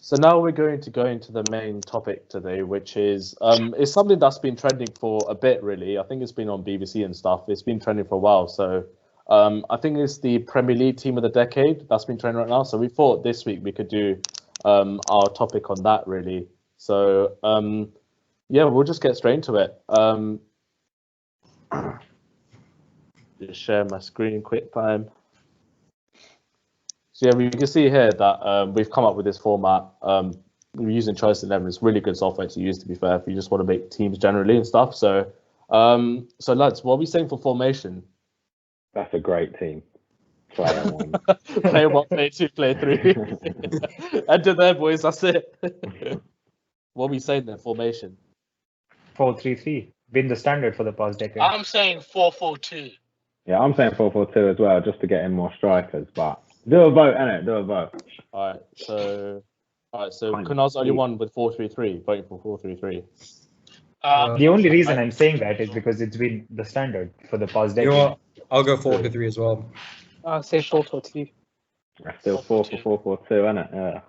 So now we're going to go into the main topic today, which is it's something that's been trending for a bit, really. I think it's been on BBC and stuff. It's been trending for a while. So I think it's the Premier League team of the decade that's been trending right now. So we thought this week we could do our topic on that, really. So yeah, we'll just get straight into it. Just share my screen quick time. So yeah, we can see here that we've come up with this format. We're using Choice 11. It's really good software to use, to be fair, if you just want to make teams generally and stuff. So, so lads, what are we saying for formation? That's a great team. Player 1. Player 1, player 2, player 3. Enter there, boys. That's it. What are we saying then? Formation. 4-3-3. Been the standard for the past decade. I'm saying 4-4-2. Yeah, I'm saying 4-4-2 as well, just to get in more strikers. But do a vote, innit? Do a vote. All right. So Kunal's the only one with 4-3-3, voting for 4-3-3. The only reason I'm saying that is because it's been the standard for the past decade. You know what? I'll go 4-3 as well. I'll say 4-4-2. That's still 4-4-2, innit? Yeah.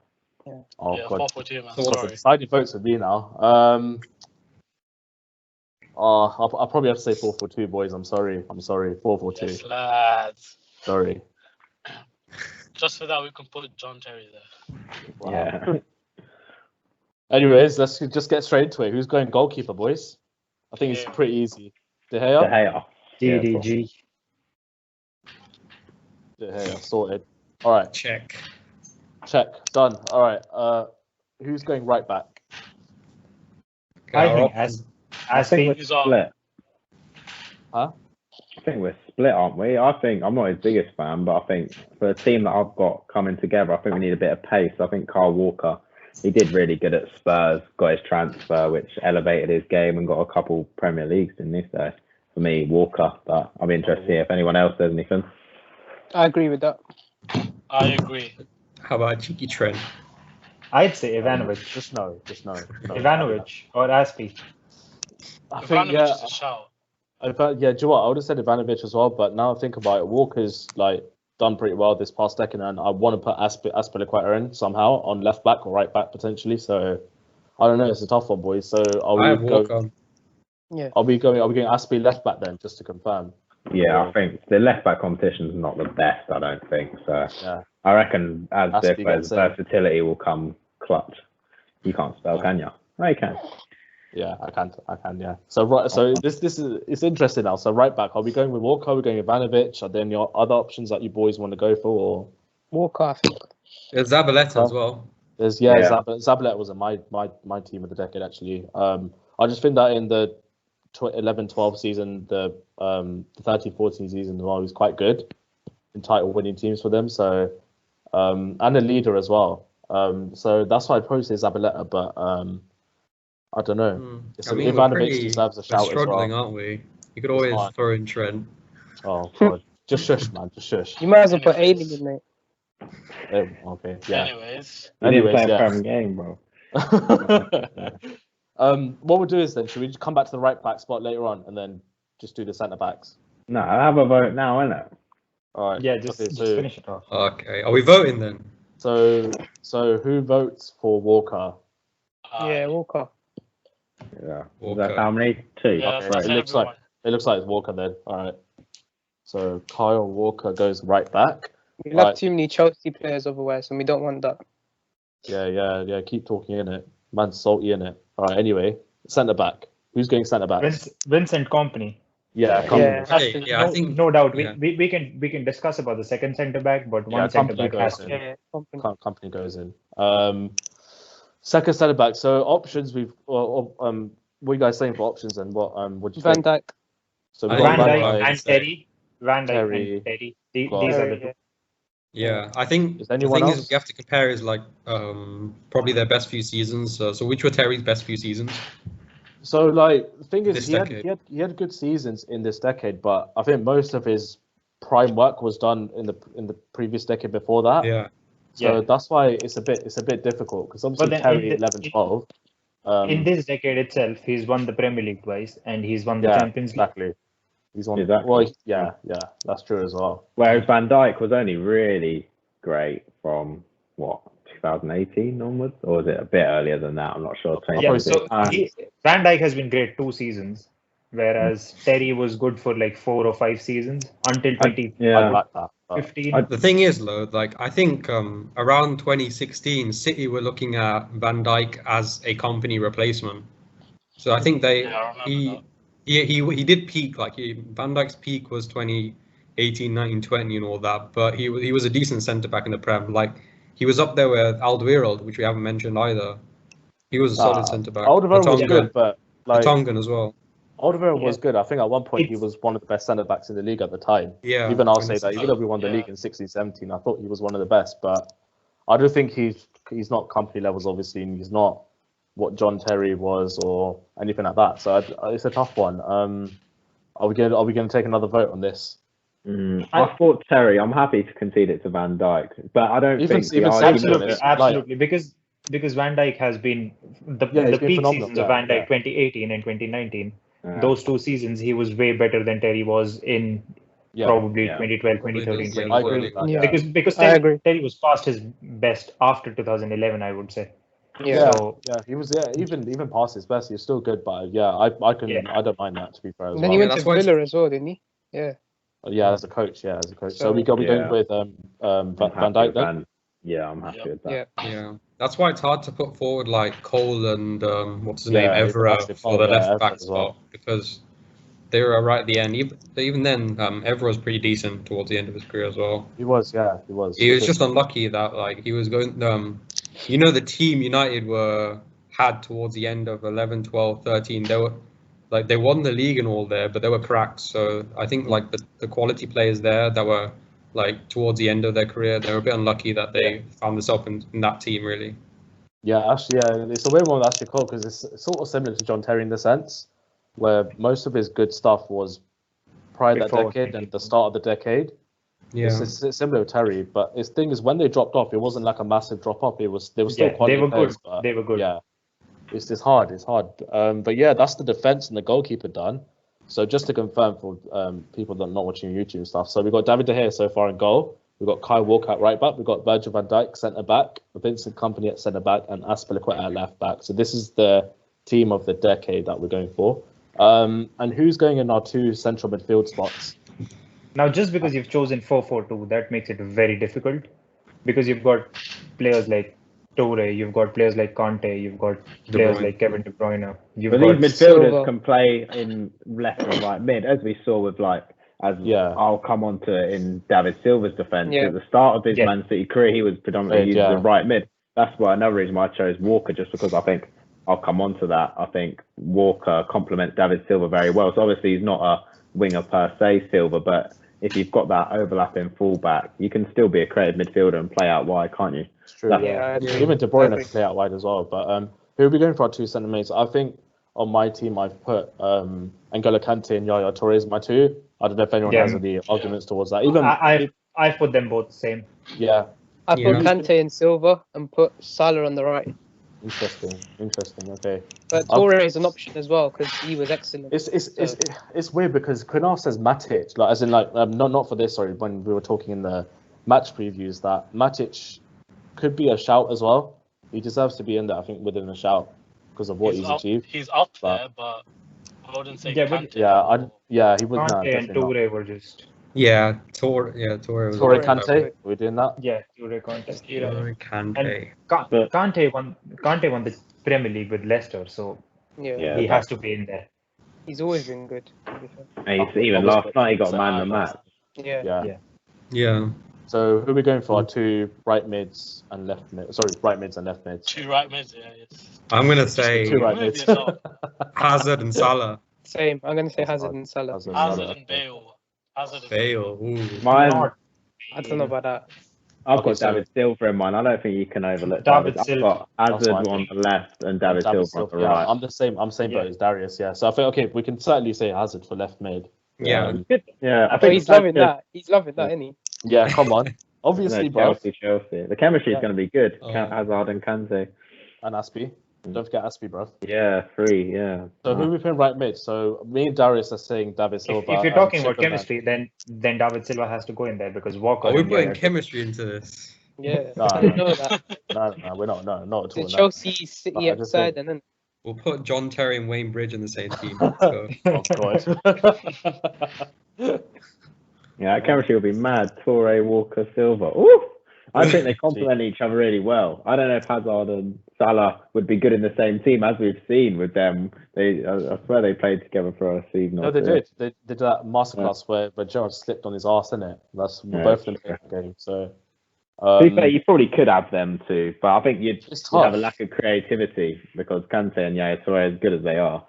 Oh, Yeah, God. 4-4-2, man. So Sorry. Decided votes with me now. I'll probably have to say 4-4-2, boys. I'm sorry. 4-4-2. Yes, lads. Sorry. Just for that, we can put John Terry there. Wow. Yeah. Anyways, let's just get straight into it. Who's going goalkeeper, boys? I think it's Yeah. pretty easy. De De Gea? Gea. DDG. De Gea, sorted. All right, Check. check, done. All right, who's going right back? Okay, I our think options. I think we're He's on. split. Huh? I think we're split, aren't we? I think I'm not his biggest fan, but I think for a team that I've got coming together, I think we need a bit of pace. I think Kyle Walker, he did really good at Spurs, got his transfer, which elevated his game and got a couple Premier Leagues in this. So for me, Walker. But I'm interested to hear if anyone else says anything. I agree with that. I agree. How about a cheeky Trent? I'd say Ivanovic. Just no. Ivanovic or Aspi. I think, Ivanovic yeah, is a shout. yeah, do you know what? I would have said Ivanovic as well, but now I think about it, Walker's like done pretty well this past decade, and I want to put Azpilicueta in somehow on left back or right back potentially. So I don't know, it's a tough one, boys. So I have Walker. Are we going Aspi left back then, just to confirm? Yeah, I think the left back competition is not the best. I don't think so. Yeah. I reckon as Aspi Biff's gets in. versatility will come clutch. You can't spell, can you? No, you can. Yeah, I can, yeah. So this is it's interesting now. So right back, are we going with Walker? Are we going with Ivanovic? Are there any other options that you boys want to go for? Or Walker, I think. There's Zabaleta as well. there's Zabaleta was in my team of the decade actually. I just think that in the 11-12 season, the 13-14 season, well, he was quite good in title winning teams for them. So and a leader as well. So that's why I'd probably say Zabaleta, but I don't know. I mean, Ivanovic deserves a shout as struggling, well. aren't we? You could always fine. throw in Trent. Oh God, just shush, man, just shush. You might as well put Ailing in, mate. Okay, yeah. Anyways, You didn't play a yeah. Prem game, bro. What we'll do is then, should we just come back to the right back spot later on and then just do the centre backs? No, I have a vote now, innit? All right. Yeah, just so, finish it off. Okay, are we voting then? So who votes for Walker? Yeah, Walker. Yeah. Walker. That's how many? 2. yeah, Okay, that's it looks like everyone. it's Walker then. All right. So Kyle Walker goes right back. We love Right. too many Chelsea players otherwise, and we don't want that. Yeah. Keep talking in it. Man's salty in it. All right. Anyway, centre back. Who's going centre back? Vincent Company. Yeah. Come Yeah. on. Okay, yeah, I think No doubt. yeah. We can discuss about the second centre back, but Yeah, one centre Company back has goes to. in. Yeah, company. Company goes in. Second centre back. So options what are you guys saying for options and what do you Van think? Dijk. So we've Van got Van Dijk Dijk I'd and say. Terry. Van Dijk Terry. and Terry. These Well, are the two. Yeah, I think Is the anyone thing else? is we have to compare is like probably their best few seasons. So which were Terry's best few seasons? So like the thing is This he decade. had good seasons in this decade, but I think most of his prime work was done in the previous decade before that. Yeah, So Yeah. that's why it's a bit difficult because obviously then Terry in the- 11-12. In this decade itself, he's won the Premier League twice and he's won the Yeah, Champions League. exactly. He's on. Exactly. Well, yeah, that's true as well. Whereas Van Dijk was only really great from, what, 2018 onwards, or was it a bit earlier than that? I'm not sure. Yeah, 2017. so Van Dijk has been great 2 seasons, whereas Terry was good for like 4 or 5 seasons until I yeah. like that. but- 2015. The thing is, though, like I think around 2016, City were looking at Van Dijk as a company replacement. So I think they Yeah, I remember he did peak. Like Van Dijk's peak was 2018, 19, 20 and all that. But he was a decent centre back in the Prem. Like he was up there with Alderweireld, which we haven't mentioned either. He was a solid centre back. Alderweireld was Vertonghen- good, but like Vertonghen as well. Alderweireld was Yeah. good. I think at one point he It's- was one of the best centre backs in the league at the time. Yeah. Even I'll when say it's- that. Even though we won the Yeah. league in 16, 17, I thought he was one of the best. But I do think he's not company levels, obviously, and he's not what John Terry was or anything like that. So it's a tough one. Are we going to take another vote on this? I thought Terry. I'm happy to concede it to Van Dijk, but I don't Even- think the even argument Absolutely, is- absolutely. Because Van Dijk has been the Yeah, he's been peak phenomenal, seasons of yeah, Van Dijk yeah. 2018 and 2019. Yeah. Those 2 seasons he was way better than Terry was in Yeah, probably yeah. 2012, 2013, Yeah, 2014. I agree with that. Yeah. Yeah. Because I agree. Terry was past his best after 2011, I would say. Yeah. So Yeah, he was. Yeah, even past his best, he was still good. But yeah, I Yeah. don't mind that, to be fair as And then well. he went that's to why it's- Villa as well, didn't he? Yeah. Yeah, as a coach. Yeah, as a coach. So So- we going Yeah. with I'm Van happy Dijk with then. Yeah, I'm happy with that. Yeah. Yeah, that's why it's hard to put forward like Cole and what's his Yeah, name, even Evra Ashley for Cole, the yeah, left Evra back as well. spot because they were right at the end. Even then, Evra was pretty decent towards the end of his career as well. He was. Yeah, he was. He was just unlucky that like he was going. The team United had towards the end of 11, 12, 13. They won the league and all there, but they were cracked. So I think like the quality players there that were like towards the end of their career, they were a bit unlucky that they found themselves in that team really. Yeah, actually, yeah, it's a weird one with Ashley Cole because it's sort of similar to John Terry in the sense where most of his good stuff was prior to that Before. decade and the start of the decade. Yeah. It's similar to Terry, but his thing is when they dropped off, it wasn't like a massive drop off. They were still yeah, quality they were players, good. but They were good. yeah, it's hard. But yeah, that's the defense and the goalkeeper done. So just to confirm for people that are not watching YouTube stuff, so we've got David De Gea so far in goal. We've got Kyle Walker at right back. We've got Virgil van Dijk centre back, Vincent Kompany at centre back, and Azpilicueta at left back. So this is the team of the decade that we're going for. And who's going in our 2 central midfield spots? Now, just because you've chosen 4-4-2, that makes it very difficult because you've got players like Toure, you've got players like Conte, you've got De players Bruyne. like Kevin De Bruyne. You've But got these midfielders Silva. can play in left and right mid, as we saw with Yeah. I'll come on to it in David Silva's defence. Yeah. At the start of his Yeah. Man City career, he was predominantly used Yeah. as a right mid. That's why another reason why I chose Walker, just because I think I'll come on to that. I think Walker complements David Silva very well. So obviously he's not a winger per se, Silva, but if you've got that overlapping fullback, you can still be a creative midfielder and play out wide, can't you? It's true. That's- Yeah. Yeah. Even De Bruyne Perfect. can play out wide as well. But who are we going for our 2 centre mids? I think on my team I've put N'Golo Kante and Yaya Toure as my 2. I don't know if anyone Yeah. has any arguments towards that. Even I put them both the same. yeah, I put Yeah. Kante in Silva and put Salah on the right. interesting. Okay. But Torre is an option as well because he was excellent. It's weird because Kunal says Matic, like as in like not for this. Sorry, when we were talking in the match previews, that Matic could be a shout as well. He deserves to be in there, I think, within a shout because of what he's achieved. He's up But- there, but I wouldn't say Yeah, but- Kante. He would. Nah, Conte and definitely not. Toure were just Torre was Torre Torre, Kante, we're doing that. yeah, Toure Conte. Yeah. Torre, Kante. But- Conte won the Premier League with Leicester, so Yeah. Yeah. he has to be in there. He's always been good. to be fair. And even last night he got man of the match. Yeah. Yeah. Yeah. So who are we going for? Our 2 right mids and left mids. Sorry, right mids and left mids. 2 right mids, yeah. Yes. I'm gonna say 2 right Move mids. yourself. Hazard and Salah. Same. I'm gonna say Hazard. Hazard and Salah. Hazard, Hazard Salah. and Bale. Hazard and Bale. Ooh. Mine, Not- I don't know about that. I've Okay, got so- David Silva in mine. I don't think you can overlook David David. I've Silva. got Hazard That's fine. on the left and David Silva on the yeah, right. I'm the same. I'm same boat Yeah. as Darius. Yeah. So I think okay, we can certainly say Hazard for left mid. Yeah. Yeah, I Oh, think he's that's loving good. that. He's loving that, isn't he? Yeah. Come on. Obviously, bro. Chelsea. The chemistry is Yeah. going to be good. Oh. Hazard and Kante. And Aspie. Don't forget Aspie, bro. Yeah, 3. Yeah. So who we putting right mid? So me and Darius are saying David Silva. If you're and talking about Superman. chemistry, then David Silva has to go in there because Walker. Are we and putting Yaya- chemistry into this? Yeah, No, I didn't know that. No, we're not. No, not The at all. Chelsea City I just side, think- and then We'll put John Terry and Wayne Bridge in the same team. So. Oh God. Yeah, that chemistry will be mad. Torre, Walker, Silva. Ooh! I think they complement each other really well. I don't know if Hazard and Salah would be good in the same team, as we've seen with them. I swear they played together for a season. No, or they two. did. They did that masterclass where Gerrard slipped on his arse, innit? That's Yeah, both of them that's in the game. So, To be fair, you probably could have them too, but I think you'd it's have a tough. lack of creativity because Kante and Yaya Toure, as good as they are.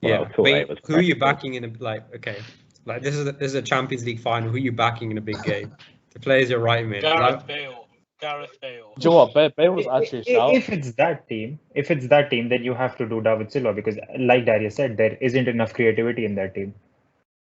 Yeah. Well, Toure Wait, was who are you credible. backing in a like this is a Champions League final. Who are you backing in a big game? The players you're right mid. Gareth Bale. Gareth Bale. Do you know what? Bale was actually a shout. If it's that team, then you have to do David Silva because, like Darius said, there isn't enough creativity in that team.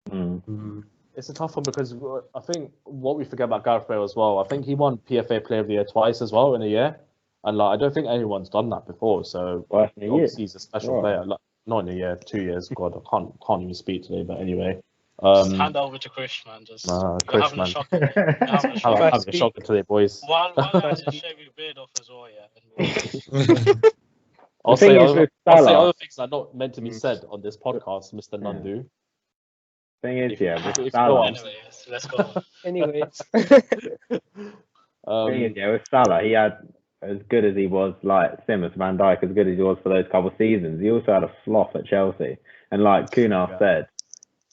Mm. It's a tough one because I think what we forget about Gareth Bale as well. I think he won PFA Player of the Year twice as well in a year, and like I don't think anyone's done that before. So Worse than a year. obviously he's a special Wow. player. Like, not in a year, 2 years. God, I can't even speak today. But anyway, Just hand over to Chris, man. Just you're Chris, having a man. shock. You're having a I'm shock. having a shocker today, boys. While I just shave your beard off as well, yeah. I'll thing say is other, with I'll say Salah- other things that are not meant to be said on this podcast, Mr. Nandu. Thing is, yeah, with If Salah, Anyways, let's go. anyways. thing is, yeah, with Salah, he had as good as he was, like Simmons, Van Dijk, as good as he was for those couple of seasons. He also had a slough at Chelsea, and like Kunar Yeah. said,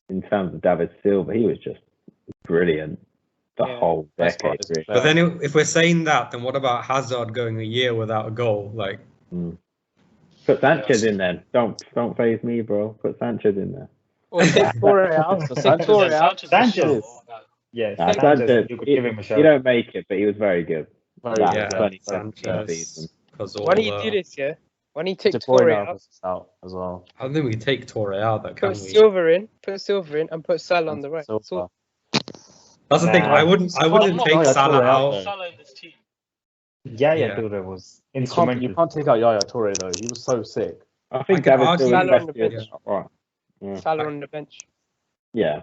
in terms of David Silva, he was just brilliant the Yeah. whole Best part decade. is Really. But then if we're saying that, then what about Hazard going a year without a goal? Like, Put Sanchez in then. Don't phase me, bro. Put Sanchez in there. Or take Torre out. So Take Sanchez- Torre out. Sanchez. Yes, Nah, Sanchez, you could give him a he shout. don't make it, but he was very good. Very That good, yeah, 2017 Sanchez, season. Cazorla. Why don't you do this, yeah? Why don't you take De Torre Bruyne out, was out as well. I don't think we can take Torre out. That can put we? Silver in, and put Salah on the right. So That's all. That's the thing. Nah. I wouldn't I'm not take Yaya Salah Toure out, out. though. Salah in this team. Yeah, Yeah. Toure was You instrumental. can't take out Yaya Toure though. He was so sick. I think I can David argue- Silva Salah on the best year- bench. Right. Salah on the bench. Yeah.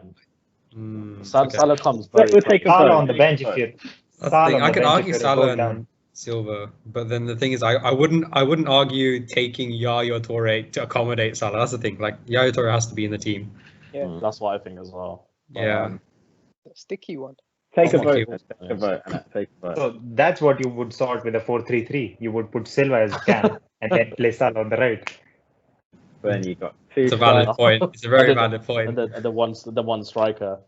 Salah, Okay. Salah comes very. We'll take a Salah vote. on the bench if you. I Salah think on I the could bench argue if you're Salah going and down. Silva, but then the thing is, I wouldn't argue taking Yaya Toure to accommodate Salah. That's the thing. Like Yaya Toure has to be in the team. That's what I think as well. But, Yeah. Sticky one. Take a Thank vote. you. Take a vote. Anna, take a vote. So that's what you would sort with a 4-3-3. You would put Silva as cam and then play Salah on the right. Then you got two. It's a valid stars. point. It's a very And valid point. and the one striker.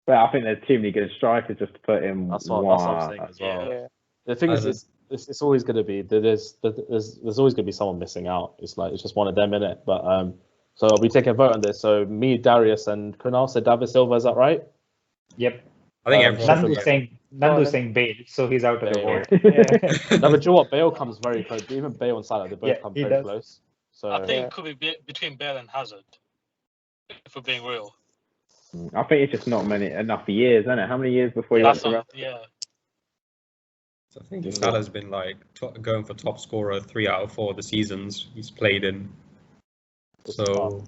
But I think there's too many good strikers just to put in That's one. what I'm saying as well. Yeah. The thing is, As it's always going to be there's always going to be someone missing out. It's just one of them in it. But so we take a vote on this. So me, Darius, and Kunal said David Silva. Is that right? Yep. I think Um, everyone. Nandu's saying Bale, so he's out of the Bale. vote. Yeah. No, but you know what? Bale comes very close. Even Bale and Salah, they both Yeah, come he very does. close. So I think it could be between Bale and Hazard. If we're being real. I think it's just not enough years, isn't it? How many years before you went That's to on, Real? yeah. I think Salah's been like going for top scorer 3 out of 4 of the seasons he's played in. So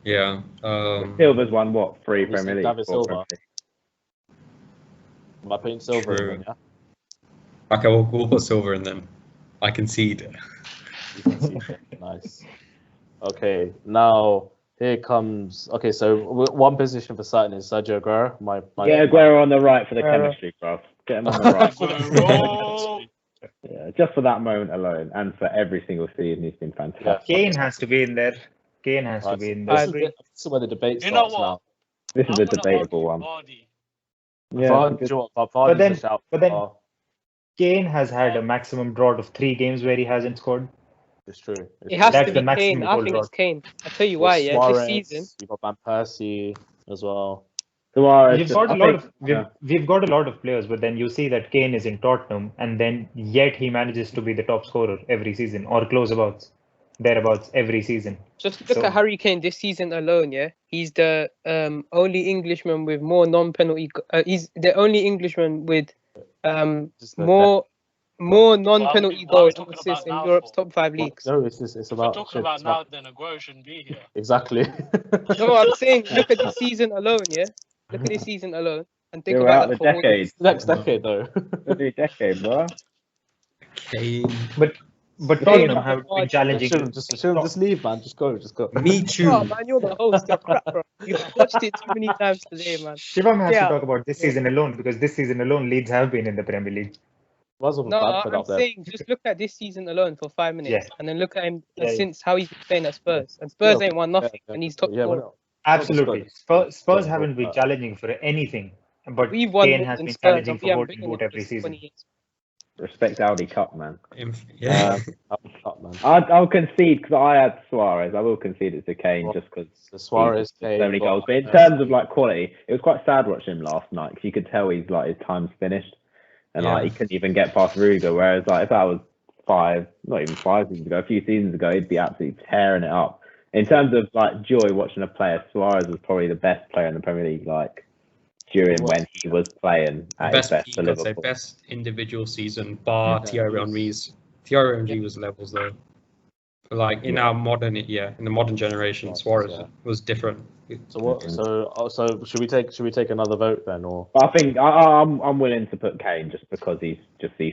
yeah. Silva's won what? 3 We Premier said League. David 4 Silva. Premier League. am I putting Silva True. in? Yeah. Okay, we'll put Silver in then. I concede. You can see it. Nice. Okay, now here comes. Okay, so one position for certain is Sergio Aguero. My Yeah, Aguero on the right for the Aguero. chemistry, bro. Get him on the right. Aguero. Yeah, just for that moment alone, and for every single season, he's been fantastic. Kane has to be in there. Kane has to be in This there. is, this is where the debate You know starts what? now. This is I'm a gonna debatable argue one. Vardy. Yeah, Vardy, do you know what? Vardy's then- a shout. but then- Oh, Kane has had a maximum drought of 3 games where he hasn't scored. it's true. It's It has That's to the be maximum Kane. I goal think it's drought. Kane. I'll tell you true. why, yeah. Suarez, This season. you've got Van Persie as well. Suarez, We've got a lot of yeah. we've got a lot of players, but then you see that Kane is in Tottenham, and then yet he manages to be the top scorer every season or thereabouts every season. Just look So- at Harry Kane this season alone, yeah. He's the only Englishman with more non-penalty. He's the only Englishman with Just the- more non-penalty what are we goals talking and assists in about now Europe's for? top 5 leagues. No, it's If we're about. talking shit, about it's now, then Aguero shouldn't be here. Exactly. No, I'm saying look at this season alone, yeah. Look at this season alone, And think You're about out that the for all decade. Next decade though. Every decade, bro. Kane. But Yeah, Tottenham yeah. haven't been challenging. Shouldn't leave, man. Just go. Me Oh too. man, you're the host. You're crap, bro. You've watched it too many times today, man. Shivam has to Yeah. talk about this season alone because this season alone Leeds have been in the Premier League. Was of No, Bradford I'm up there. saying just look at this season alone for 5 minutes, Yeah. and then look at him Yeah, yeah. since how he's been playing at Spurs. And Spurs Yeah, ain't won nothing, and he's top yeah, scorer. but Absolutely. Spurs Spurs haven't been challenging for anything, but We've won Kane more has than been Spurs, challenging and we for haven't Golden been Boot in every this season. 20 years. Respect Audi Cup, man. Yeah. Up, man. I'll concede because I had Suarez. I will concede it to Kane just because The Suarez, so Kane, many but- goals. But in terms of like quality, it was quite sad watching him last night because you could tell he's like his time's finished, and like he couldn't even get past Rudiger. Whereas like if that was not even 5 seasons ago, a few seasons ago, he'd be absolutely tearing it up. In terms of like joy watching a player, Suarez was probably the best player in the Premier League. Like during when he was playing at his Best best peak, for I'd say, Liverpool. best individual season, bar Yeah, Thierry he's- Henry's. Thierry Henry was levels though. But like in our modern, in the modern generation, Yes, Suarez yeah. was different. So what? So should we take another vote then, or? I think I'm willing to put Kane just because he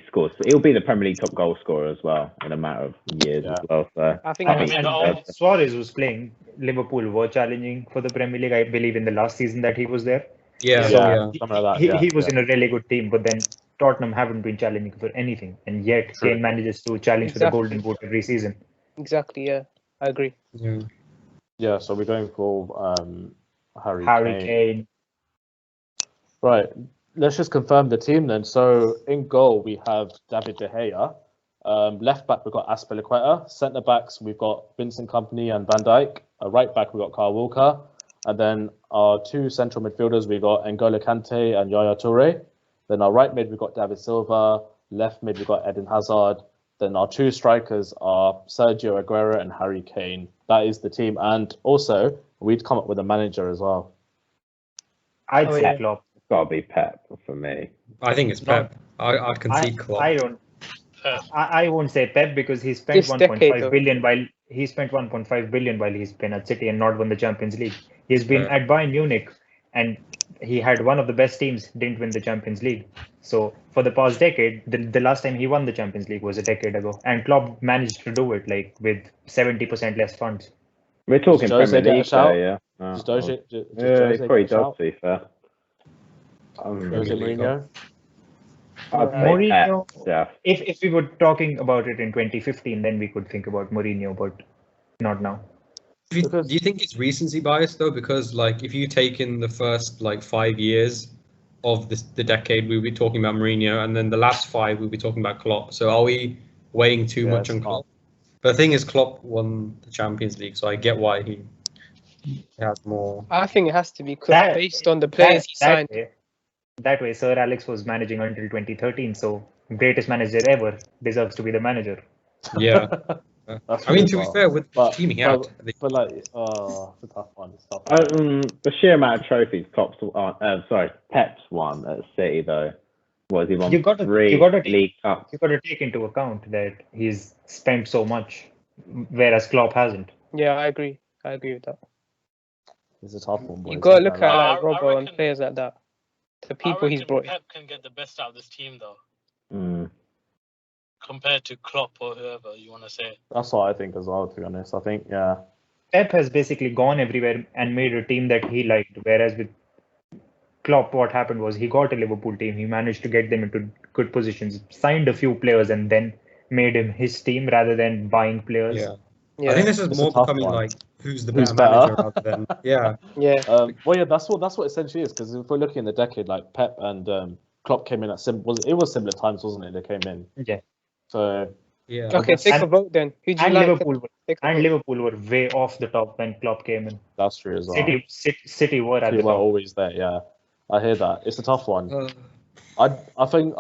scores. He'll be the Premier League top goal scorer as well in a matter of years Yeah. as well. So I think I And, think and Suarez was playing. Liverpool were challenging for the Premier League. I believe in the last season that he was there. Yeah, So yeah. something like that. he was in a really good team, but then Tottenham haven't been challenging for anything, and yet True. Kane manages to challenge for the Exactly. Golden Boot every season. Exactly, yeah. I agree. Yeah. Yeah. So we're going for Harry Harry Kane. Kane. Right. Let's just confirm the team then. So in goal we have David De Gea. Left back we've got Azpilicueta. Centre backs we've got Vincent Kompany and Van Dijk. Right back we've got Kyle Walker. And then our two central midfielders we've got N'Golo Kante and Yaya Toure. Then our right mid we've got David Silva. Left mid we've got Eden Hazard. Then our two strikers are Sergio Aguero and Harry Kane. That is the team. And also we'd come up with a manager as well. I'd Oh, say yeah. Klopp. it's got to be Pep for me. I think it's Pep. I'd concede Klopp. I don't. Pep. I won't say Pep because he spent This decade, 1.5 billion while he spent 1.5 billion while he's been at City and not won the Champions League. He's been Yeah. at Bayern Munich and he had one of the best teams, didn't win the Champions League. So for the past decade, the last time he won the Champions League was a decade ago, and Klopp managed to do it like with 70% less funds. We're talking Does Jose Premier get a League, shout? though, yeah. Does Jose, does Yeah, Jose he probably get a does, shout? to be fair. Jose Premier League, Mourinho? I'd say Mourinho, Pep, yeah. if we were talking about it in 2015, then we could think about Mourinho, but not now. Do you, Because- do you think it's recency bias though? Because like if you take in the first like 5 years of the decade, we'll be talking about Mourinho, and then the last 5 we'll be talking about Klopp. So are we weighing too much Yes. on Klopp? But the thing is, Klopp won the Champions League, so I get why he has more. I think it has to be That- based on the players he signed. That way, Sir Alex was managing until 2013, so greatest manager ever deserves to be the manager. Yeah, That's I mean really to be well. fair, with the But- team he but- had, But like, it's a tough one. It's tough. The sheer amount of trophies Pep's won at City, though. Was he won You gotta- 3 you gotta- League Cups? You got to take into account that he's spent so much, whereas Klopp hasn't. Yeah, I agree. I agree with that. It's a tough one. You boys. got to look at I- like I Robbo and reckon- players like that. The people he's brought in. Pep can get the best out of this team though, Mm. compared to Klopp or whoever you want to say. That's what I think as well. To be honest, I think Pep has basically gone everywhere and made a team that he liked, whereas with Klopp, what happened was he got a Liverpool team, he managed to get them into good positions, signed a few players, and then made him his team rather than buying players. yeah. Yeah, I think this is It's a more tough becoming one. like who's the Who's better better? manager rather than yeah. yeah. well, yeah, that's what essentially is. Because if we're looking in the decade, like Pep and Klopp came in at similar times, wasn't it? They came in. Yeah. So Yeah. Okay, take a And- vote then. Who do you And like? Liverpool were way off the top when Klopp came in. that's true as well. City were at City the were top. always there. Yeah, I hear that. It's a tough one. Uh, I think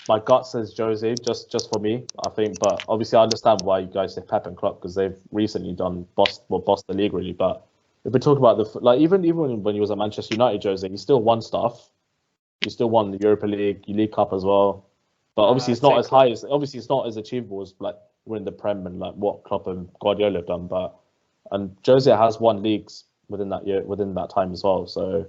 my gut says Jose just for me. I think, but obviously I understand why you guys say Pep and Klopp because they've recently done bossed the league really. But if we talk about even when you was at Manchester United, Jose, you still won stuff. You still won the Europa League, League Cup as well. But obviously it's not as high as it's not as achievable as like winning the Prem and like what Klopp and Guardiola have done. And Jose has won leagues within that time as well. So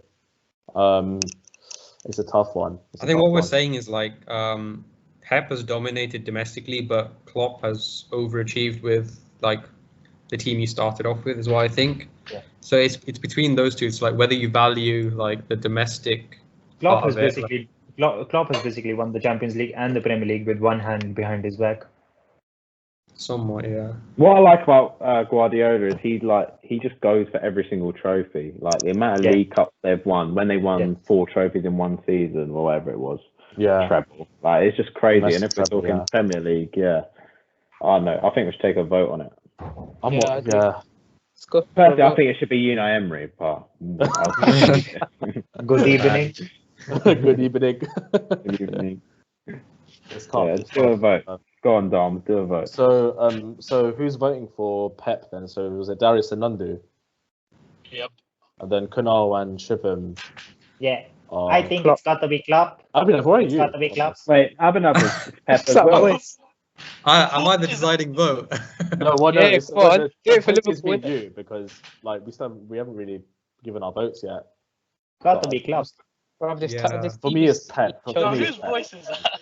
it's a tough one. I think what we're saying is like Pep has dominated domestically, but Klopp has overachieved with like the team he started off with, is what I think. Yeah. So it's between those two. It's like whether you value like the domestic. Klopp part has of it, basically Klopp has basically won the Champions League and the Premier League with one hand behind his back. Somewhat, yeah. What I like about Guardiola is he just goes for every single trophy. Like the amount of League Cups they've won, when they won 4 trophies in one season or whatever it was. Yeah. Treble. Like it's just crazy. That's and if we're treble, talking yeah. Premier League, I don't know. I think we should take a vote on it. Let's go. Personally, I think it should be Unai Emery, but Good evening. Good evening. Good evening. It's tough. Yeah, let's do a vote. Go on, Dom. Do a vote. So who's voting for Pep then? So was it Darius and Nandu? Yep. And then Kunal and Shivam. Yeah. I think it's got to be Klopp. Abhinav, where are It's you? got to be Klopp. Wait, Abhinav is Pep as well. Am I the deciding vote? No, well, no, Yeah, it's, go on. the Do it for vote is Liverpool, me and you because like we haven't really given our votes yet. Got to be Klopp. Bro, this Yeah. this For team me, is it's Pep. For Chelsea. Now, me, it's whose Pep. voice is that?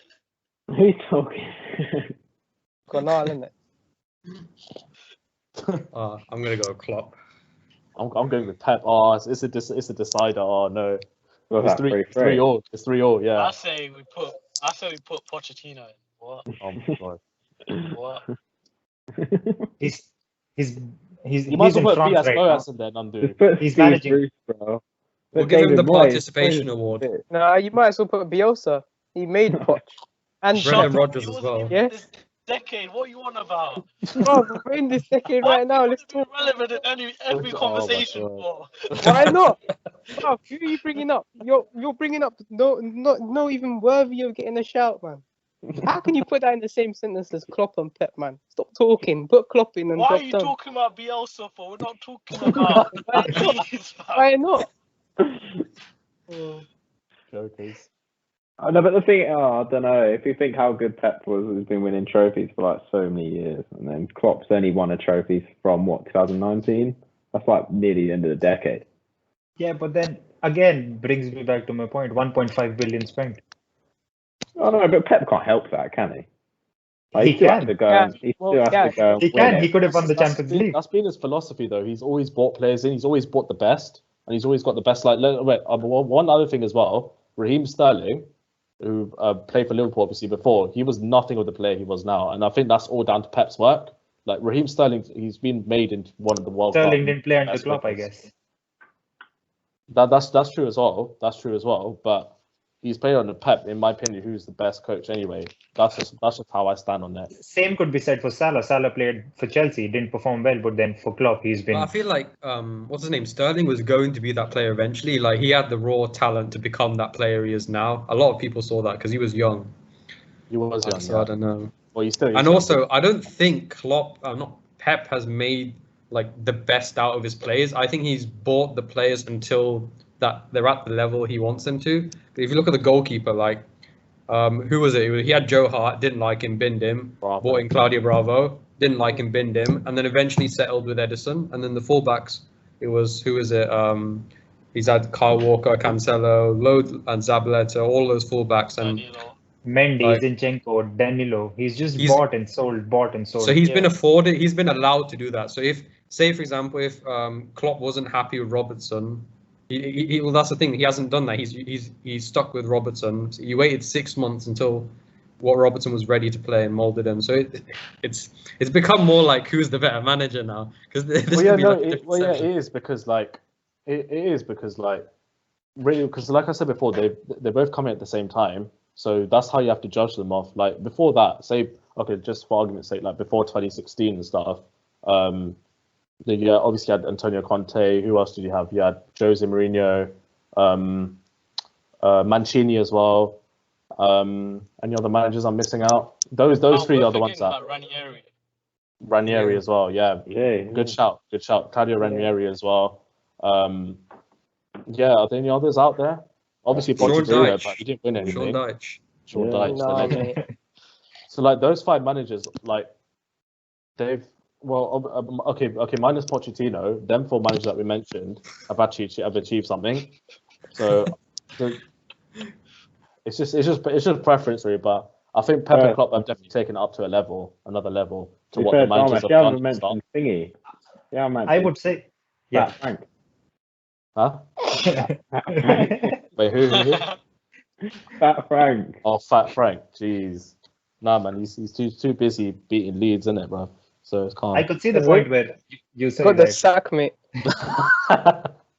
Who's talking? Gonal, isn't it? I'm gonna go Klopp. I'm going with Pep. Oh, it's a decider. Oh no, What's it's that, 3 all. It's 3 all. Yeah. I say we put Pochettino in. What? Oh my god. What? He's You might as in well put front BS right now. Boas in there, Nandu. Just put He's Steve managing. Bruce, bro. We'll Put give him the David Moyes. participation award. Nah, you might as well put Bielsa. He made Poch. And Brendan Shut up, Rodgers he as wasn't well. even Yeah. This decade, what you on about? bro, we're in this decade right now. Let's talk. Relevant in every Oh my conversation. God. Why not? Bro, who are you bringing up? You're bringing up no even worthy of getting a shout, man. How can you put that in the same sentence as Klopp and Pep, man? Stop talking. Put Klopp in and Why are drop you down. talking about Bielsa for? We're not talking about. Please, man. Why not? Jokers. I know, but the thing, I don't know. If you think how good Pep was, who's been winning trophies for like so many years, and then Klopp's only won a trophy from what 2019. That's like nearly the end of the decade. Yeah, but then again brings me back to my point. 1.5 billion spent. Oh no, but Pep can't help that, can he? Like, He still can. has to go. Yeah. He Well, still has yeah. to go. He and can. win He it. could have won the Champions League. That's been his philosophy, though. He's always bought players in. He's always bought the best, and he's always got the best. Like, one other thing as well. Raheem Sterling, who played for Liverpool obviously before, he was nothing of the player he was now, and I think that's all down to Pep's work. Like Raheem Sterling, he's been made into one of the world. Sterling didn't play under best Klopp, I players. guess. That's true as well. That's true as well. But he's played under Pep, in my opinion, who's the best coach anyway. That's just how I stand on that. Same could be said for Salah. Salah played for Chelsea, didn't perform well, but then for Klopp, he's been. I feel like what's his name? Sterling was going to be that player eventually. Like he had the raw talent to become that player he is now. A lot of people saw that because he was young. He was young. So I don't know. Well, he's still. And also, I don't think Pep has made like the best out of his players. I think he's bought the players until that they're at the level he wants them to. But if you look at the goalkeeper, like who was it? He had Joe Hart, didn't like him, binned him. Bravo. Bought in Claudio Bravo, didn't like him, binned him, and then eventually settled with Edison. And then the fullbacks, it was who is it? He's had Kyle Walker, Cancelo, and Zabaleta, all those fullbacks, and Danilo. Mendy, like- Zinchenko, Danilo. He's just He's- bought and sold. so he's been Yeah. afforded, he's been allowed to do that. So if, say for example, if Klopp wasn't happy with Robertson, well, that's the thing. He hasn't done that. He's stuck with Robertson. So he waited 6 months until what Robertson was ready to play and molded him. So it's become more like who's the better manager now, because this could be like a different section. it is because really, because like I said before, they both come in at the same time, so that's how you have to judge them off. Like before that, say just for argument's sake, like before 2016 and stuff, you obviously had Antonio Conte. Who else did you have? You had Jose Mourinho, Mancini as well. Any other managers I'm missing out? Those three we're are the ones forgetting that. about Ranieri. Ranieri as well, yeah. Yeah. Good shout. Claudio Ranieri as well. Are there any others out there? Obviously, Sean Pochettino, Dyche. but he didn't win anything. Sean Dyche. Sean Yeah. Dyche, the No, legend. mate. So like those 5 managers, like they've minus Pochettino, them 4 managers that we mentioned have achieved something. So it's just preference really. But I think Pep Uh, and Klopp have definitely taken it up to another level to You what the said, managers Thomas, have you done. haven't to the start. mentioned thingy. Yeah, man. I would say, yeah. Frank. Huh? Wait, who? Fat Frank. Oh, Fat Frank. Jeez. Nah, man, he's too busy beating Leeds, isn't it, bro? So it's calm. I could see the point where you say Got the that. sack, mate.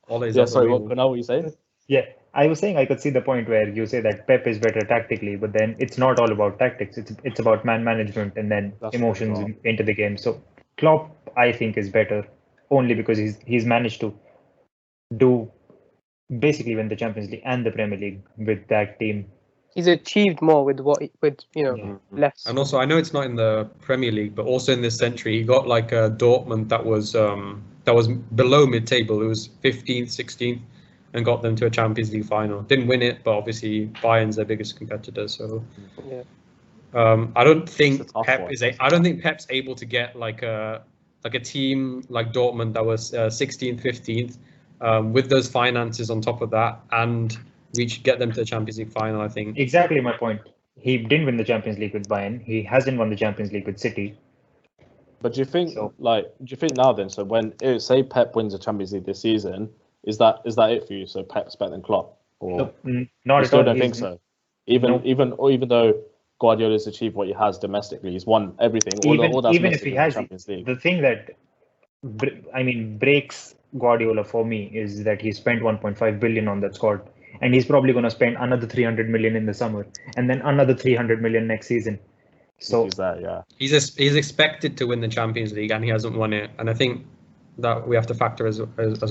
Ollie's Yeah, on the sorry, wing. what were you saying? Yeah, I was saying I could see the point where you say that Pep is better tactically, but then it's not all about tactics. It's about man management and then That's emotions true as into the game. So Klopp, I think, is better only because he's managed to do basically win the Champions League and the Premier League with that team. He's achieved more with Yeah. less. And also, I know it's not in the Premier League, but also in this century, he got like a Dortmund that was below mid-table. It was 15th, 16th, and got them to a Champions League final. Didn't win it, but obviously Bayern's their biggest competitor. So Yeah. I don't think It's a tough Pep one. is. I don't think Pep's able to get like a team like Dortmund that was 16th, 15th, with those finances on top of that, and get them to the Champions League final. I think. Exactly my point. He didn't win the Champions League with Bayern. He hasn't won the Champions League with City. But do you think So- now then? So when say Pep wins the Champions League this season, is that it for you? So Pep's better than Klopp, or No, you not at still all. don't think so? Even though Guardiola's achieved what he has domestically, he's won everything. All that's Even missing if he is the has, Champions League. the thing that breaks Guardiola for me is that he spent 1.5 billion on that squad, and he's probably going to spend another 300 million in the summer, and then another 300 million next season. So Is that yeah? He's expected to win the Champions League and he hasn't won it, and I think that we have to factor as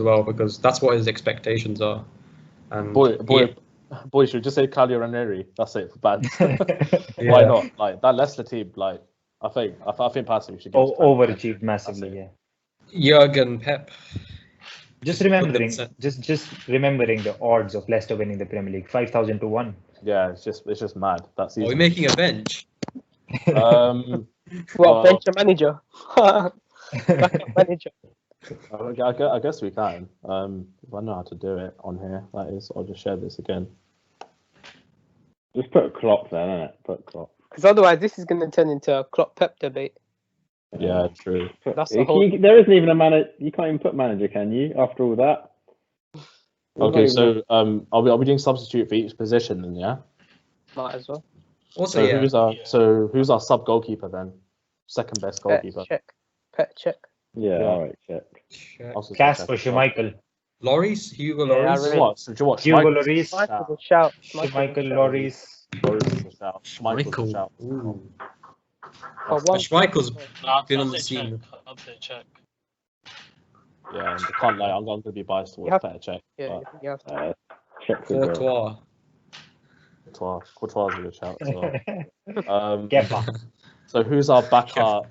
well because that's what his expectations are. And Boy, should just say Cagliari Ranieri. That's it for bad. yeah. Why not? Like that Leicester team. Like I think personally we should give it to Cagliari. Overachieved massively. That's Yeah. Jurgen Pep. Just Put them remembering, set. just remembering the odds of Leicester winning the Premier League, 5,000 to 1. Yeah, it's just mad that Are season. we making a bench? Well, Venture manager. Backup manager. I guess we can. If I know how to do it on here, that is. I'll just share this again. Just put Klopp there, innit? Put Klopp. Because otherwise, this is going to turn into a Klopp Pep debate. Yeah, true. That's the whole. There isn't even a manager. You can't even put manager, can you? After all that. Okay, so are we doing substitute for each position then? Yeah. Might as well. Also, So who's our sub goalkeeper then? Second best Pet goalkeeper. check. Pet check. Yeah. Yeah. All right. Check. Also Casper check. Schmeichel. Hugo Yeah, Lloris. I really- What? So do you watch Hugo Schmeichel's Lloris. Schmeichel's a shout. Schmeichel, Lloris. Lloris is a shout. Schmeichel's a shout. Ooh. For one- Schmeichel's Nah, been I'll on the say scene. check. I'll say check. Yeah, and I can't lie. I'm going to be biased You towards have- Petr Cech. Yeah, But you have to. Check the goal. Courtois. Courtois is a good shout as well. Kepa. So who's our backup?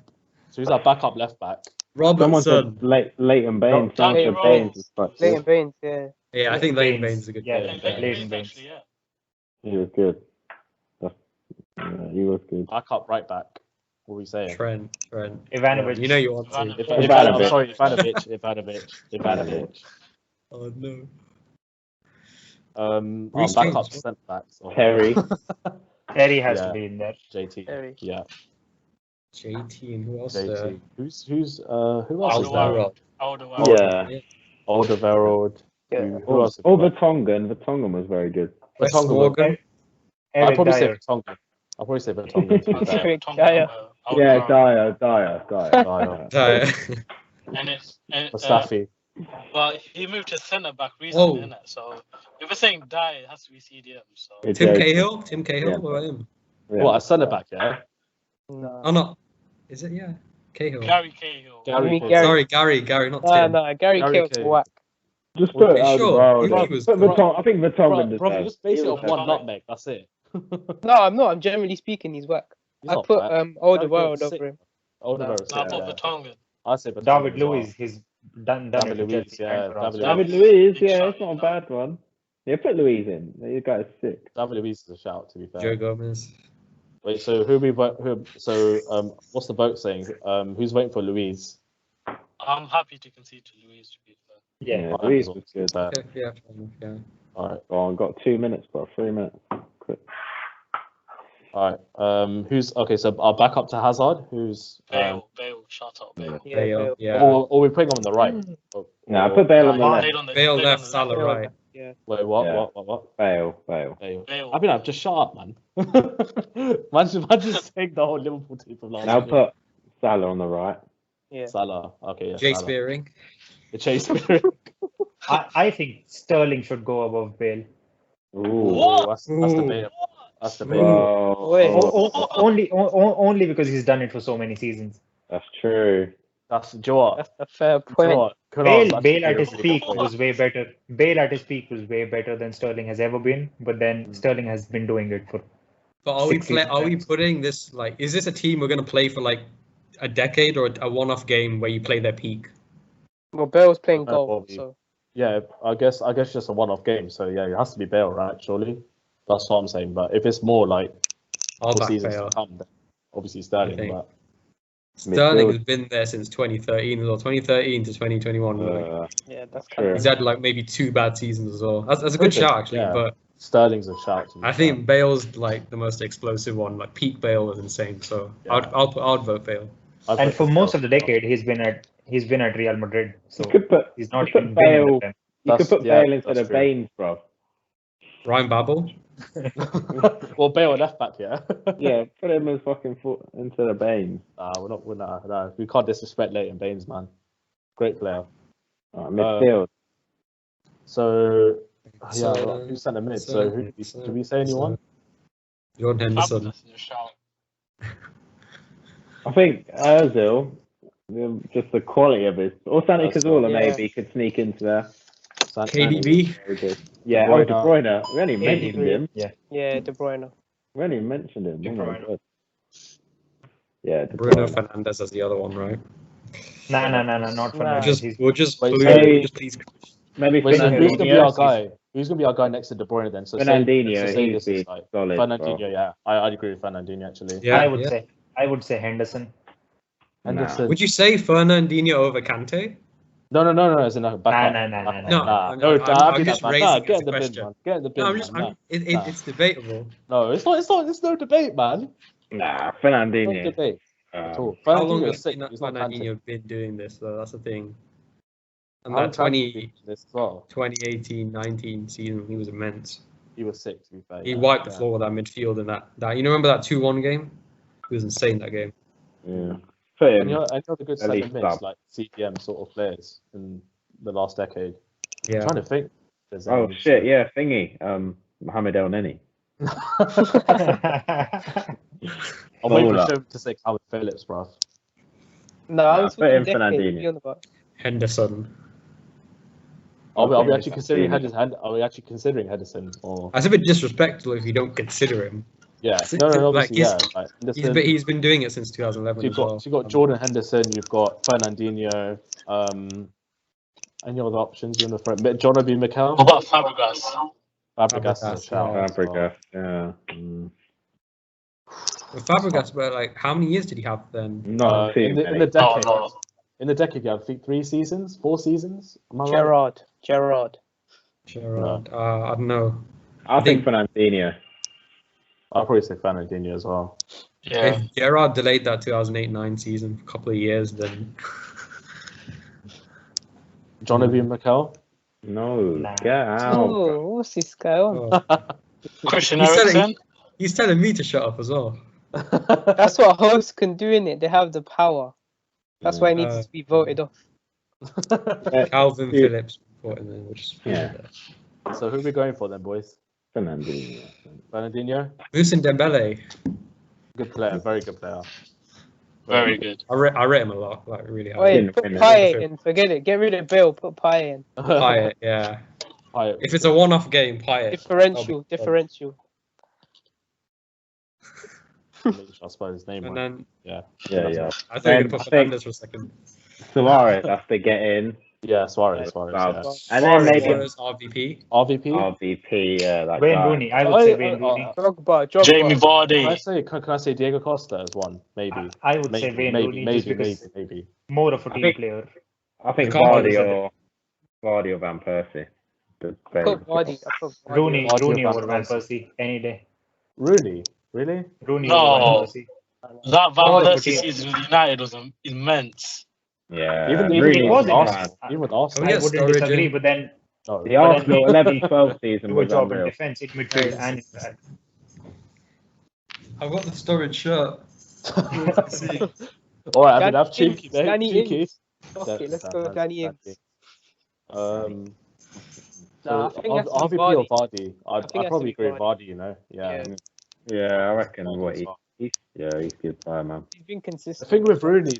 So who's our backup left back? Someone said Robertson. Leighton Baines. Someone Leighton said Baines Baines. was quite Leighton good. Baines, yeah. Yeah, I think Leighton Baines is a good Yeah. player. Leighton Baines. Actually, yeah. He was good. He was good. Backup right back. What are we saying? Trent. Ivanovic. You know you want to. Ivanovic. I'm sorry, Ivanovic. Oh no. Our Reece backup James. centre backs. Oh, Terry. Terry has Yeah. to be in there. JT. Terry. Yeah, JT and who else? JT. Who's who else is there? Alderweireld. Alderweireld. Yeah. Alderweireld. Yeah. Who else? Oh, Vertonghen. Vertonghen was very good. West Vertonghen. Morgan. I'd Eric probably say Dyer. Vertonghen. I'll probably say Vertonghen. to be fair. Eric Tonga, Dyer. Yeah, Alderweireld. Dyer. Dyer. And Mustafi. well, he moved to centre back recently, Oh. innit? So if we're saying Dyer, it has to be CDM. So Tim Cahill. Tim Cahill. Yeah. What about him? What, a centre back? Yeah. No. Oh no. Is it? Yeah. Cahill. Gary Cahill. Gary. Gary. Sorry, Gary, not No, Tim. no, Gary Gary Cahill's Cahill. whack. Just Well, put sure, Alderweireld. he was Put good. I think Vertonghen Bro, deserves. just base it he off was one fine. nutmeg. That's it. No, I'm not. I'm generally speaking, he's whack. He's I not put bad. Alderweireld Sick. over him. Alderweireld. Nah, I yeah. thought Vertonghen. I say Vertonghen David as well. Luiz. He's done David it. for Luiz, Chelsea yeah, and for us. David David Luiz. Luiz, Big yeah, shot, it's not a you know. bad one. Yeah, put Luiz in. This guy's sick. David Luiz is a shout. To be fair. Joe Gomez. Wait, so who we vote? What's the vote saying? Who's voting for Luiz? I'm happy to concede to Luiz, to be fair. Yeah. Luiz was good. Yeah. All right. Oh, I've got 2 minutes, bro. 3 minutes. All right. Who's okay? So I'll back up to Hazard. Who's Bale, shut up, Bale. Yeah, Bale, Bale. yeah. or we're playing on the right. No, I put Bale on the He left. played on the- Bale he played on left, the Salah Bale, right. Yeah. Wait, what? Yeah. What? Bale. Bale. I mean, I've just shut up, man. man just saying the whole Liverpool team from last I'll year. put Salah on the right. Yeah. Salah. Okay, yeah. Jay Salah. Spearing. The Chase. I think Sterling should go above Bale. Ooh. That's debatable. That's Bro. debatable. Wait. Only because he's done it for so many seasons. That's true. That's Joe. That's a fair point. Bale at his peak was way better. Bale at his peak was way better than Sterling has ever been. But then Sterling has been doing it for. But are we 60 seconds. putting this like? Is this a team we're gonna play for like a decade or a one-off game where you play their peak? Well, Bale's playing Well, goal, probably. so Yeah, I guess just a one-off game. So yeah, it has to be Bale, right? Surely. That's what I'm saying. But if it's more like I'll four back seasons Bale. to come, then obviously Sterling. think. But Sterling Midfield. has been there since 2013 or 2013 to 2021. like, yeah, that's Sure. kind he's had like maybe 2 bad seasons as well. That's a good Okay, shout actually, yeah. but Sterling's a shout. To be I fair. think Bale's like the most explosive one. Like peak Bale was insane. So Yeah. I'd vote Bale. I'd And put for most Bale. of the decade, he's been at Real Madrid. So You could put, he's not you could even put been in Bale. them. You could put Yeah, Bale instead that's of true. Baines, bro. Ryan Babel. Well, Bale left back, yeah. Yeah, put him as fucking foot instead of Baines. We're not. No, we can't disrespect Leighton Baines, man. Great player. Midfield. So yeah, So, who's centre mid? so- So who so- do we say anyone? Jordan Henderson. Fabulous is a shout. I think Ozil, just the quality of his, or Santi That's Cazorla right. maybe could sneak into there. KDB. Yeah, De Bruyne. De Bruyne. We only mentioned KDB. him. Yeah. De Bruyne. We only mentioned him. De Oh my Bruyne. God. Yeah, De Bruno Bruyne. Fernandez as the other one, right? No, not Nah. Fernandes. We'll just Wait, please. Maybe Wait, so who's gonna be our Fernandinho. guy? Who's gonna be our guy next to De Bruyne then? So Fernandinho, say he's this is been like solid, Fernandinho. bro. Yeah, I'd agree with Fernandinho actually. Yeah, I would say Henderson. Henderson. Would you say Fernandinho over Kante? No, as in a backup. Nah. No, I'd I'm be just that man. raising Nah, it get as in a the bin, question. man. Get in the bin, No, man. Nah. it's debatable. No, it's not. It's no debate, man. Nah, No Fernandinho. debate at all. How long Fernandinho has is sick. He's not Kante. Fernandinho been doing this though? That's the thing. And How that Kante did this as well. 2018-19 season, he was immense. He was sick, to be fair. He yeah, wiped the yeah. floor with that midfield and that. You remember that 2-1 game? He was insane that game. Yeah. Put And him. you know the good At centre least mids, sub. like CDM sort of players in the last decade. Yeah. I'm trying to think. if there's Oh any- shit, yeah, thingy. Mohamed El Neni. I'm waiting for Bowler. Show to say Calvin Phillips, bruv. No, I Nah, was put in talking decade. Fernandinho. What are you on about? Henderson. Are we Okay, actually considering Henderson. Henderson? Are we actually considering Henderson? Or That's a bit disrespectful if you don't consider him. yeah, Like, no, obviously, he's- yeah. Like, Henderson, He's been doing it since 2011 you've as well. got you've got Jordan Henderson, you've got Fernandinho. Any other options you want to throw? John Obi Mikel? What about Fabregas? Fabregas is a Fabregas, shout. yeah. as well. Fabregas. Yeah. Mm. But Fabregas, but like, how many years did he have then? Not too in the many. decade. No. In the decade, you have 3 seasons, 4 seasons. Am I right? Gerard. Gerrard. I don't know. I think Fernandinho. I'll probably say Fernandinho as well. Yeah. If Gerrard delayed that 2008-9 season for a couple of years, then John Obi Mikel. No, Nah. get out. Oh, what's this guy on? oh, Christian He's telling- Eriksen. he's telling me to shut up as well. That's what hosts can do in it. They have the power. That's why he needs to be voted off. Calvin Yeah. Phillips, we'll just put it Yeah. there. So who are we going for then, boys? Fernandinho. Fernandinho, Moussa Dembele. good player, very good player. Very good. I rate him a lot, like really high. Wait, didn't put win it. Payet in. Forget it. Get rid of Bale. Put Payet in. Payet, yeah. Payet. If it's a one-off game, Payet. Differential. I suppose his name. And was. then Yeah. I thought you were gonna put I think- Fernandez for a second. Suarez has to get in. Yeah, Suarez. Well, Yeah. And then maybe Suarez, RVP. RVP. RVP. Yeah, that Wayne guy. Rooney. I would say Wayne Rooney. Drogba. Jamie Can I Vardy. say Diego Costa as one? Maybe. I would say Wayne Rooney just because Maybe. more of a team think- player. I think You can't Vardy or Van Persie. I put Vardy. Rooney Vardy or Van over Van Persie. Persie any day. Rooney, really? Rooney No. was one That Van Oh, Persie but season with United was immense. Yeah, Even Rooney it was was immense. bad. Even with I Arsenal. yeah, wouldn't Sturridge disagree, in. but then No. The then Arsenal he- 11-12 season do a was job in unreal. defense, in midfield, Guys. and in attack. I've got the Sturridge shirt. See. All right, I mean, Danny that's cheeky, Ings, mate. Danny Cheeky. Ings. Okay, let's go with Danny Ings. Nah, I think that's RVP or Vardy? I think I'd that's probably to be agree with Vardy, you know? Yeah. Yeah, I reckon Yeah, what that's he's a good player, man. He's been The consistent. thing with Rooney,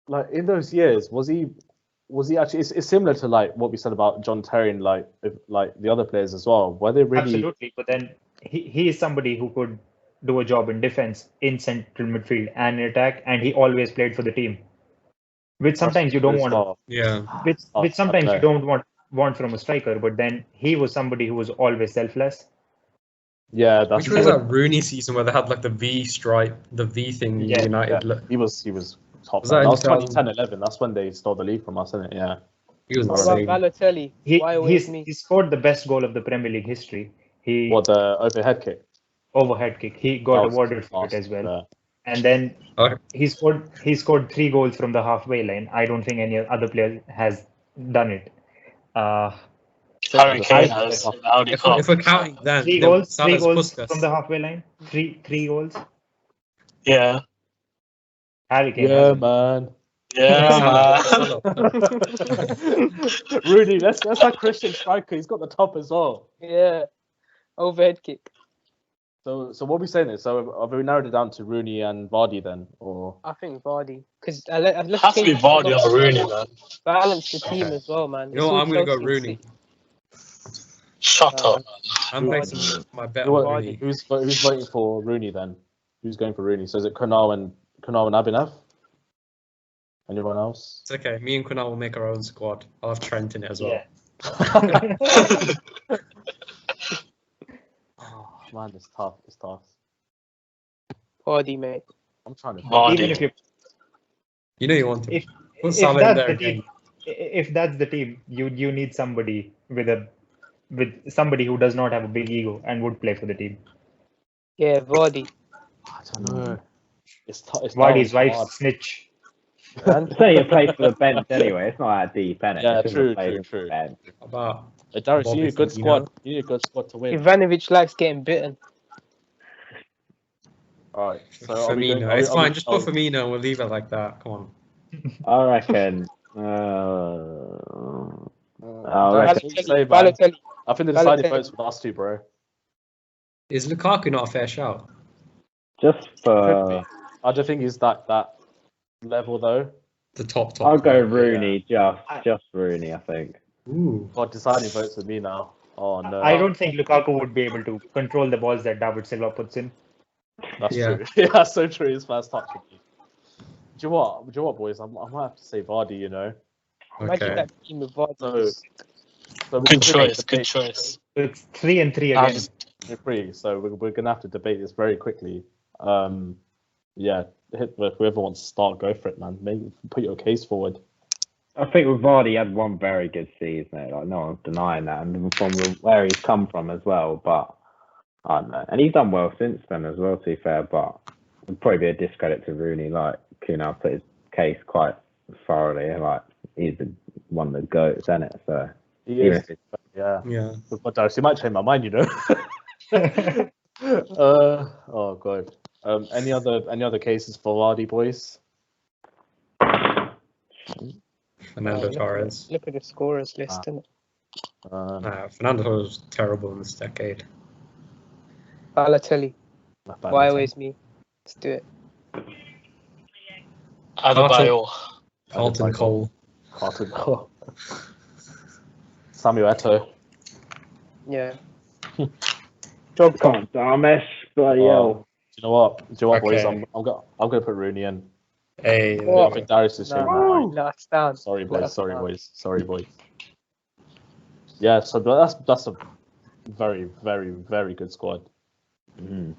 like in those years, was he actually? It's similar to like what we said about John Terry and like the other players as well. Were they really? Absolutely, but then he is somebody who could do a job in defense, in central midfield, and in attack, and he always played for the team. Which sometimes you don't want. Yeah. Which sometimes I you don't want from a striker, but then he was somebody who was always selfless. Yeah, that's Which was that Rooney season where they had like the V stripe, the V thing Yeah, United. yeah. He was top. Was that That in was 2000? 2010-11. That's when they stole the league from us, isn't it? Yeah. He was What about insane. Balotelli? Why always me? He scored the best goal of the Premier League history. He What, the overhead kick? overhead kick. He That got was awarded for it fast, as well. yeah. And then Okay. he scored 3 goals from the halfway line. I don't think any other player has done it. Harry Kane I- has in the Audi Cup. If we're counting then, 3 then goals, Salah's 3 goals Puskas. from the halfway line. Three goals. Yeah. Harry Kane. Yeah, hasn't. man. Yeah, Salah. Rooney, let's have Christian striker. He's got the top as well. Yeah, overhead kick. So what are we saying is, so have we narrowed it down to Rooney and Vardy then, or? I think Vardy, because let's Has to be change- Vardy over Rooney, man. balance the team Okay. as well, man. You know what? I'm going to go Rooney. Shut up. I'm placing my bet Who- on Rooney. Who's voting for Rooney then? Who's going for Rooney? So is it Kunal and Abhinav? Anyone else? It's okay. Me and Kunal will make our own squad. I'll have Trent in it as well. Yeah. Oh, man, it's tough. It's tough. Vardy, mate. I'm trying to. Vardy. Even if you You know you want to. If- Put if Salah in that's there the again. team, if that's the team, you need somebody with somebody who does not have a big ego and would play for the team. Yeah, Vardy. I don't know. It's tough. It's Vardy's hard. wife's snitch. Say you play for the bench anyway. It's not that deep, innit? Yeah, It's just true, a play true, for true. the bench. About Darius, you Bobby need a good Firmino. squad. You need a good squad to win. Ivanovic likes getting bitten. All right. So are we Firmino. going- are we- It's are we- fine. Just put oh, Firmino and we'll leave it like that. Come on. I reckon. I Darius, reckon. what do you say, man? Balotelli. I think the deciding Balotelli. votes with us two, bro. Is Lukaku not a fair shout? Just Could for. be. I don't think he's that level though. The top. I'll go Rooney. Just Rooney. I think. Ooh. God, deciding votes with me now. Oh no. I don't think Lukaku would be able to control the balls that David Silva puts in. That's Yeah. true. Yeah, that's so true. His first touch. Do you know what, boys? I might have to say Vardy. You know. Imagine Okay. that team with Vardy. So we Good can choice. debate Good choice. It's 3 and 3 again. the three. So we're gonna have to debate this very quickly. Yeah. Whoever wants to start, go for it, man. Maybe put your case forward. I think with Vardy, he had one very good season. Like no one's denying that, and from where he's come from as well. But I don't know, and he's done well since then as well. To be fair, but it'd probably be a discredit to Rooney. Like Kunal put his case quite thoroughly. Like he's one of the goats, isn't it? So He even is. if it's Yeah. Yeah. But Darius, you might change my mind. You know. Oh god. Any other cases for Vardy, boys? Fernando Torres. Look at the scorers list, innit? Fernando Torres was terrible in this decade. Balotelli. Not bad. Why always me? Let's do it. Adebayo. Carlton Cole. Carlton Cole. Samuel Eto'o. Yeah. come Drogba. on, Damesh, bloody Oh, hell. do you know what, boys? Okay. I'm gonna put Rooney in. Hey. Oh. I think Darius is changing my mind. Let us down. Sorry, Let boys. us Sorry, down. boys. Yeah, so that's a very, very, very good squad. Mhm.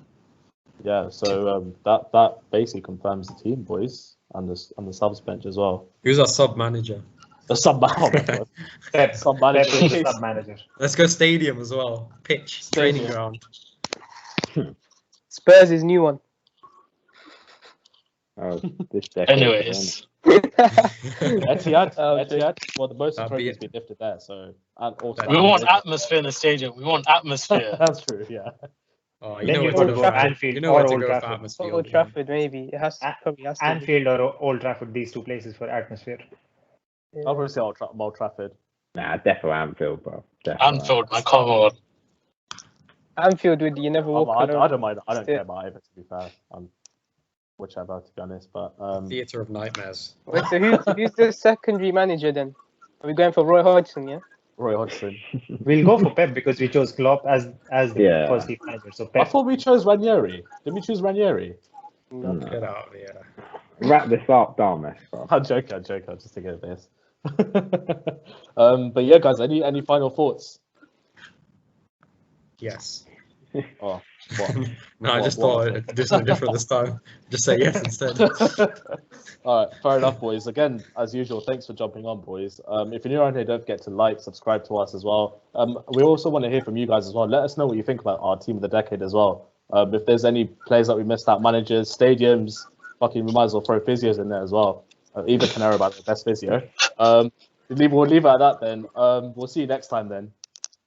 Yeah, so that basically confirms the team, boys, and the subs bench as well. Who's our sub manager? The sub manager. Pep. Sub Pep manager. is the sub manager. Let's go stadium as well. Pitch. Training ground. Spurs is new one. Oh, this decade. Anyways, Etihad, Okay. Etihad. Well, the most That'd trophies be been lifted there, so and also That'd we be want amazing. atmosphere in the stadium. We want atmosphere. That's true. Yeah. Oh, you Then know you where to go go to for Anfield You know where or to Old go for Trafford. atmosphere. Old yeah. Trafford, maybe. It has to, probably has to be. Anfield or Old Trafford, these two places for atmosphere. Yeah. I'll probably say Old Trafford. Nah, definitely Anfield, bro. Definitely. Anfield, man, come on. Anfield, would you never walk I alone? don't mind. I don't Still. care about either. To be fair, whichever, to be honest. But Theatre of nightmares. Wait, so who's the secondary manager then? Are we going for Roy Hodgson? Yeah. Roy Hodgson. We'll go for Pep because we chose Klopp as the Yeah. first team manager. So I Pep. thought we chose Ranieri. Did we choose Ranieri? No. No. Get out of here. Wrap this up, Darmeth, bro. I'm joking. Just to get this. But yeah, guys. Any final thoughts? Yes. Oh, what? No, I just What? thought I'd do something different this time. Just say yes instead. All right, fair enough, boys. Again, as usual, thanks for jumping on, boys. If you're new around here, don't forget to like, subscribe to us as well. We also want to hear from you guys as well. Let us know what you think about our team of the decade as well. If there's any players that we missed out, managers, stadiums, fucking, we might as well throw physios in there as well. Either Canary about the best physio. We'll leave it at that then. We'll see you next time then.